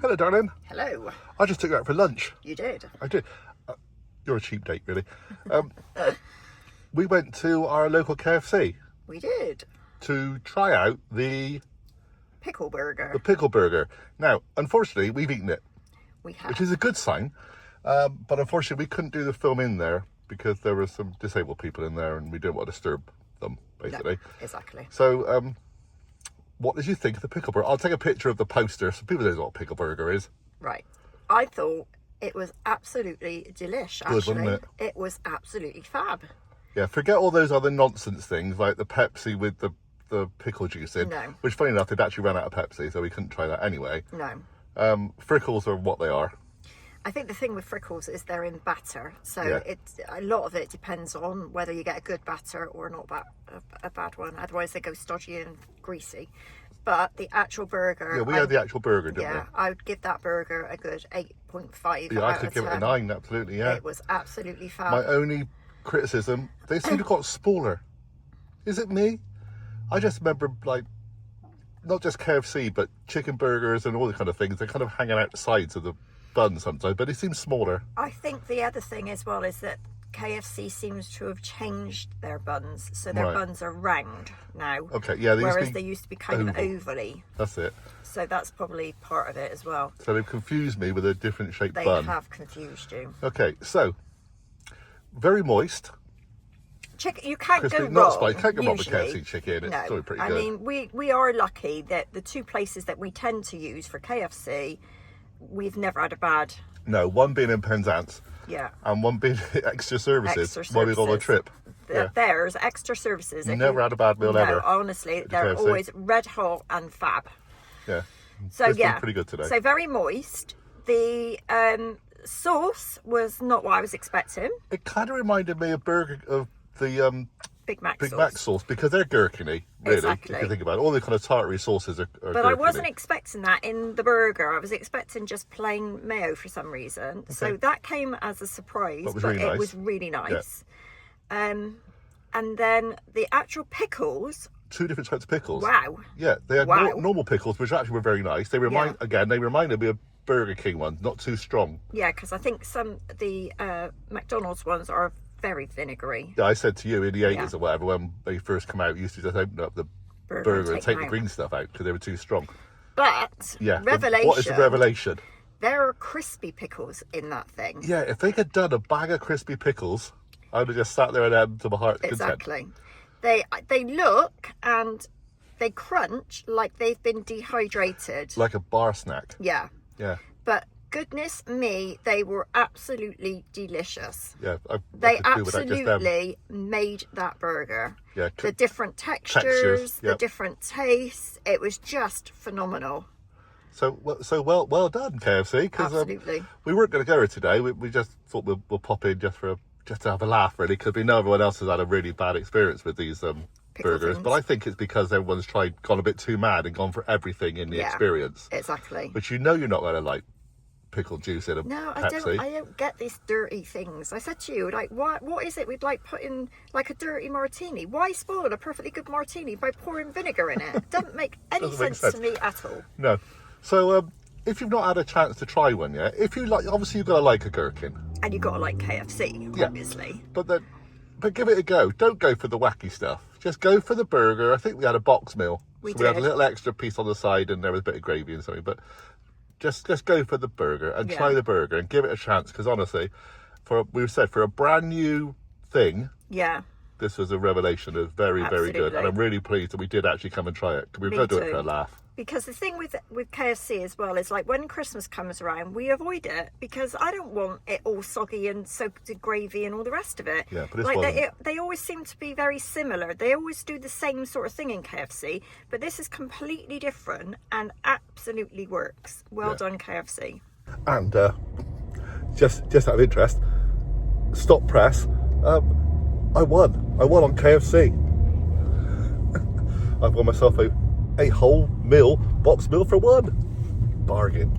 Hello, darling. Hello. I just took you out for lunch. You did? I did. You're a cheap date, really. We went to our local KFC. We did. To try out the Pickle burger. the pickle burger. Now, unfortunately, we've eaten it, We have. which is a good sign. But unfortunately, we couldn't do the film in there because there were some disabled people in there and we didn't want to disturb them, basically. No, exactly. So, what did you think of the pickle burger? I'll take a picture of the poster so people know what a pickle burger is. Right. I thought it was absolutely delish, actually. Good, wasn't it? It was absolutely fab. Yeah, forget all those other nonsense things like the Pepsi with the pickle juice in. No. Which, funny enough, they'd actually run out of Pepsi, so we couldn't try that anyway. No. Frickles are what they are. I think the thing with Frickles is they're in batter. So Yeah. a lot of it depends on whether you get a good batter or not a bad one. Otherwise, they go stodgy and greasy. But the actual burger... Yeah, we had the actual burger, didn't we? Yeah, I would give that burger a good 8.5 Yeah, out I could of give it a 10. 9, absolutely, yeah. It was absolutely fab. My only criticism, they seem to have got smaller. Is it me? I just remember, like, not just KFC, but chicken burgers and all the kind of things. They're kind of hanging out the sides of the bun sometimes, but it seems smaller. I think the other thing as well is that KFC seems to have changed their buns, so their Right. buns are round now. Okay, yeah, Whereas they used to be kind of oval. ovally. That's it. So that's probably part of it as well. So they've confused me with a different shaped They bun. have confused you. Okay, so, very moist. Chicken, you can't Crispy, go not wrong. spicy. Can't go wrong with usually. KFC chicken. It's No, still pretty I good. mean, we are lucky that the two places that we tend to use for KFC, we've never had a bad... No, one being in Penzance Yeah. and one being extra services. Extra While we go on a services. trip. Yeah. There's extra services. If Never had a bad meal no, ever. honestly, at they're KFC. always red hot and fab. Yeah. So It's been yeah, pretty good today. So very moist. The sauce was not what I was expecting. It kind of reminded me of the Big Mac Big sauce. Mac sauce because they're gherkiny, really. Exactly. If you think about it, all the kind of tartary sauces are But gherkiny. I wasn't expecting that in the burger. I was expecting just plain mayo for some reason. So that came as a surprise, That was but really it nice. was really nice. And then the actual pickles, Two different types of pickles. wow. Yeah, they had Wow. normal pickles, which actually were very nice. They reminded me of Burger King ones, not too strong. Yeah, because I think the McDonald's ones are very vinegary. Yeah, I said to you in the 80s Yeah. or whatever, when they first come out, you used to just open up the burger and take the green stuff out because they were too strong. But, Yeah. revelation, What is the revelation? there are crispy pickles in that thing. Yeah, if they had done a bag of crispy pickles, I would have just sat there and had them to my heart's content. Exactly. They look and they crunch like they've been dehydrated. Like a bar snack. Yeah. Yeah. But goodness me, they were absolutely delicious. Yeah. They I could do without just them. absolutely made that burger. Yeah, The different textures, the yep. different tastes. It was just phenomenal. So well done, KFC. Because Absolutely. we weren't going to go here today. We just thought we'll pop in just to have a laugh, really, because we know everyone else has had a really bad experience with these burgers. things. But I think it's because everyone's gone a bit too mad and gone for everything in the Yeah. experience. Exactly. Which you know you're not going to like pickle juice in a No, Pepsi. I don't get these dirty things. I said to you, like, what is it we'd like put in like a dirty martini? Why spoil a perfectly good martini by pouring vinegar in it? Doesn't make any Doesn't make sense to sense. me at all. No. So if you've not had a chance to try one yet, if you like, obviously you've got to like a gherkin. And you gotta like KFC, Yeah. obviously. But give it a go. Don't go for the wacky stuff. Just go for the burger. I think we had a box meal. We We had a did. little extra piece on the side and there was a bit of gravy and something. But just go for the burger and Yeah. try the burger and give it a chance. Because honestly, for a brand new thing, Yeah. this was a revelation of very, very good. Absolutely. And I'm really pleased that we did actually come and try it. 'Cause we were Me going to do it too. for a laugh. Because the thing with KFC as well is like when Christmas comes around, we avoid it because I don't want it all soggy and soaked in gravy and all the rest of it. Yeah, but this like wasn't. they always seem to be very similar. They always do the same sort of thing in KFC, but this is completely different and absolutely works. Well Yeah. done, KFC. And just out of interest, stop press. I won on KFC. I've won myself a whole box meal for one. Bargain.